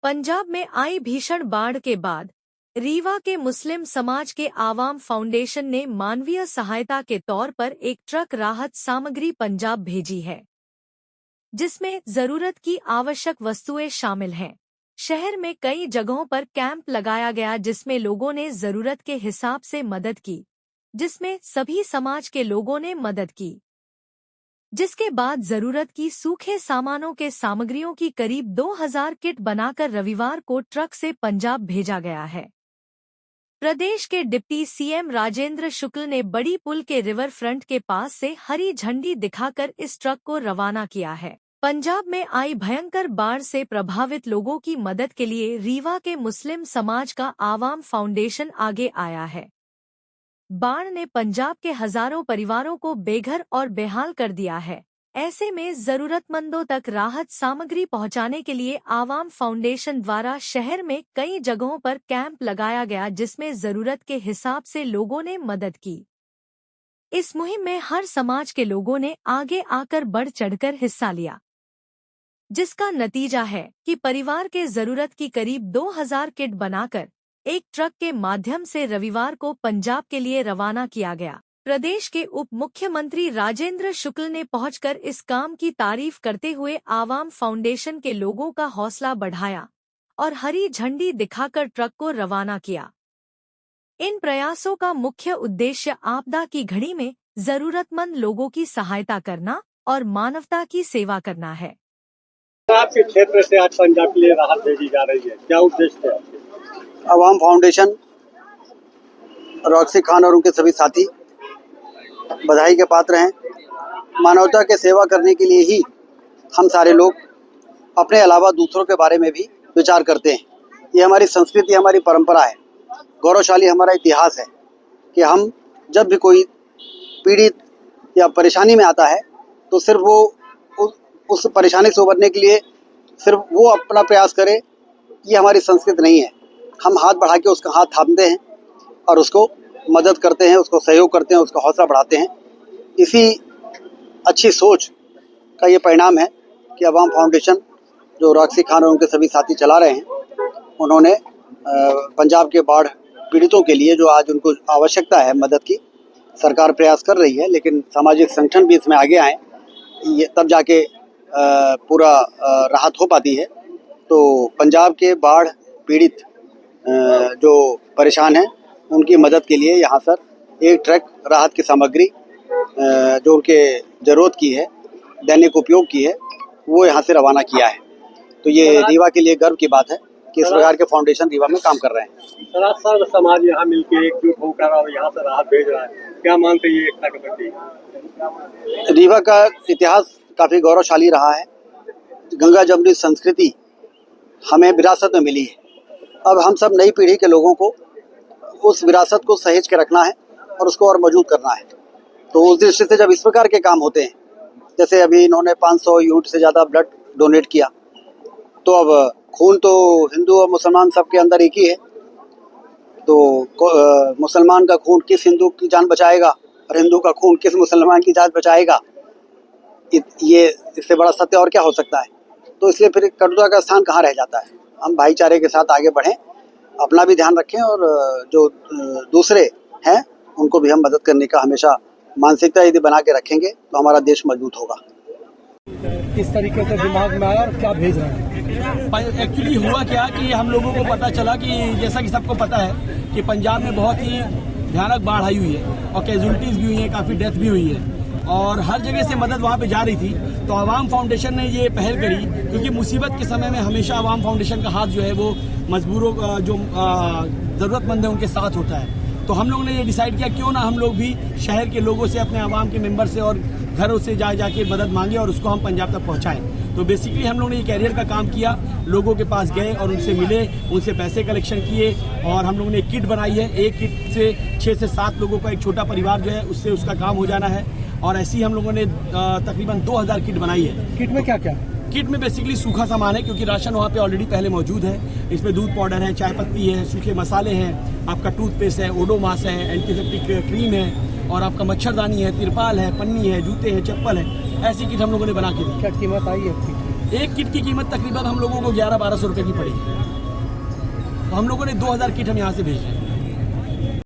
पंजाब में आई भीषण बाढ़ के बाद रीवा के मुस्लिम समाज के आवाम फाउंडेशन ने मानवीय सहायता के तौर पर एक ट्रक राहत सामग्री पंजाब भेजी है, जिसमें जरूरत की आवश्यक वस्तुएं शामिल हैं। शहर में कई जगहों पर कैंप लगाया गया, जिसमें लोगों ने जरूरत के हिसाब से मदद की, जिसमें सभी समाज के लोगों ने मदद की, जिसके बाद जरूरत की सूखे सामानों के सामग्रियों की करीब 2000 किट बनाकर रविवार को ट्रक से पंजाब भेजा गया है। प्रदेश के डिप्टी सीएम राजेंद्र शुक्ल ने बड़ी पुल के रिवर फ्रंट के पास से हरी झंडी दिखाकर इस ट्रक को रवाना किया है। पंजाब में आई भयंकर बाढ़ से प्रभावित लोगों की मदद के लिए रीवा के मुस्लिम समाज का आवाम फाउंडेशन आगे आया है। बाढ़ ने पंजाब के हजारों परिवारों को बेघर और बेहाल कर दिया है। ऐसे में जरूरतमंदों तक राहत सामग्री पहुंचाने के लिए आवाम फाउंडेशन द्वारा शहर में कई जगहों पर कैंप लगाया गया, जिसमें जरूरत के हिसाब से लोगों ने मदद की। इस मुहिम में हर समाज के लोगों ने आगे आकर बढ़ चढ़कर हिस्सा लिया, जिसका नतीजा है कि परिवार के जरूरत की करीब 2000 किट बनाकर एक ट्रक के माध्यम से रविवार को पंजाब के लिए रवाना किया गया। प्रदेश के उप मुख्यमंत्री राजेंद्र शुक्ल ने पहुंचकर इस काम की तारीफ करते हुए आवाम फाउंडेशन के लोगों का हौसला बढ़ाया और हरी झंडी दिखाकर ट्रक को रवाना किया। इन प्रयासों का मुख्य उद्देश्य आपदा की घड़ी में जरूरतमंद लोगों की सहायता करना और मानवता की सेवा करना है। आपके क्षेत्र से आज पंजाब के लिए राहत भेजी जा रही है, क्या उद्देश्य है? आवाम फाउंडेशन, रॉक्सी खान और उनके सभी साथी बधाई के पात्र हैं। मानवता के सेवा करने के लिए ही हम सारे लोग अपने अलावा दूसरों के बारे में भी विचार करते हैं। ये हमारी संस्कृति, हमारी परंपरा है, गौरवशाली हमारा इतिहास है कि हम जब भी कोई पीड़ित या परेशानी में आता है तो सिर्फ वो उस परेशानी से उबरने के लिए सिर्फ वो अपना प्रयास करे, ये हमारी संस्कृति नहीं है। हम हाथ बढ़ा के उसका हाथ थामते हैं और उसको मदद करते हैं, उसको सहयोग करते हैं, उसका हौसला बढ़ाते हैं। इसी अच्छी सोच का ये परिणाम है कि आवाम फाउंडेशन, जो रॉक्सी खान और उनके सभी साथी चला रहे हैं, उन्होंने पंजाब के बाढ़ पीड़ितों के लिए जो आज उनको आवश्यकता है मदद की, सरकार प्रयास कर रही है, लेकिन सामाजिक संगठन भी इसमें आगे आए, ये तब जाके पूरा राहत हो पाती है। तो पंजाब के बाढ़ पीड़ित जो परेशान हैं, उनकी मदद के लिए यहाँ सर एक ट्रक राहत की सामग्री जो उनके ज़रूरत की है, दैनिक उपयोग की है, वो यहाँ से रवाना किया है। तो ये रीवा के लिए गर्व की बात है कि इस प्रकार के फाउंडेशन रीवा में काम कर रहे हैं। सर, सर्व समाज यहाँ मिलकर एकजुट होकर और यहाँ से राहत भेज रहा है, क्या मानते हैं ये एकता के प्रति? रीवा का इतिहास काफ़ी गौरवशाली रहा है। गंगा जमुनी संस्कृति हमें विरासत में मिली है। अब हम सब नई पीढ़ी के लोगों को उस विरासत को सहेज के रखना है और उसको और मजबूत करना है। तो उस दृष्टि से जब इस प्रकार के काम होते हैं, जैसे अभी इन्होंने 500 यूनिट से ज़्यादा ब्लड डोनेट किया, तो अब खून तो हिंदू और मुसलमान सबके अंदर एक ही है। तो मुसलमान का खून किस हिंदू की जान बचाएगा और हिंदू का खून किस मुसलमान की जान बचाएगा, ये इससे बड़ा सत्य और क्या हो सकता है। तो इसलिए फिर कटुता का स्थान कहाँ रह जाता है। हम भाईचारे के साथ आगे बढ़ें, अपना भी ध्यान रखें और जो दूसरे हैं उनको भी हम मदद करने का हमेशा मानसिकता यदि बना के रखेंगे तो हमारा देश मजबूत होगा। किस तरीके से दिमाग में आया और क्या भेज रहे हैं? एक्चुअली हुआ क्या कि हम लोगों को पता चला कि जैसा कि सबको पता है कि पंजाब में बहुत ही भयानक बाढ़ आई हुई है और कैजुअलिटीज भी हुई हैं, काफ़ी डेथ भी हुई है और हर जगह से मदद वहाँ पे जा रही थी। तो आवाम फाउंडेशन ने ये पहल करी, क्योंकि मुसीबत के समय में हमेशा आवाम फाउंडेशन का हाथ जो है वो मजबूरों का जो ज़रूरतमंद है उनके साथ होता है। तो हम लोगों ने ये डिसाइड किया क्यों ना हम लोग भी शहर के लोगों से, अपने आवाम के मेंबर से और घरों से जाके मदद मांगे और उसको हम पंजाब तक पहुँचाएँ। तो बेसिकली हम लोगों ने ये कैरियर का काम किया, लोगों के पास गए और उनसे मिले, उनसे पैसे कलेक्शन किए और हम लोगों ने एक किट बनाई है। एक किट से 6 से 7 लोगों का, एक छोटा परिवार जो है उससे उसका काम हो जाना है। और ऐसे ही हम लोगों ने तकरीबन 2000 किट बनाई है। किट में क्या क्या? किट में बेसिकली सूखा सामान है, क्योंकि राशन वहाँ पे ऑलरेडी पहले मौजूद है। इसमें दूध पाउडर है, चाय पत्ती है, सूखे मसाले हैं, आपका टूथपेस्ट है, ओडोमास है, एंटीसेप्टिक क्रीम है और आपका मच्छरदानी है, तिरपाल है, पन्नी है, जूते हैं, चप्पल है। ऐसी किट हम लोगों ने बना के दी। क्या कीमत आई है? एक किट की कीमत तकरीबन हम लोगों को 1100-1200 रुपये की पड़ी। तो हम लोगों ने 2000 किट हम यहाँ से भेजे हैं।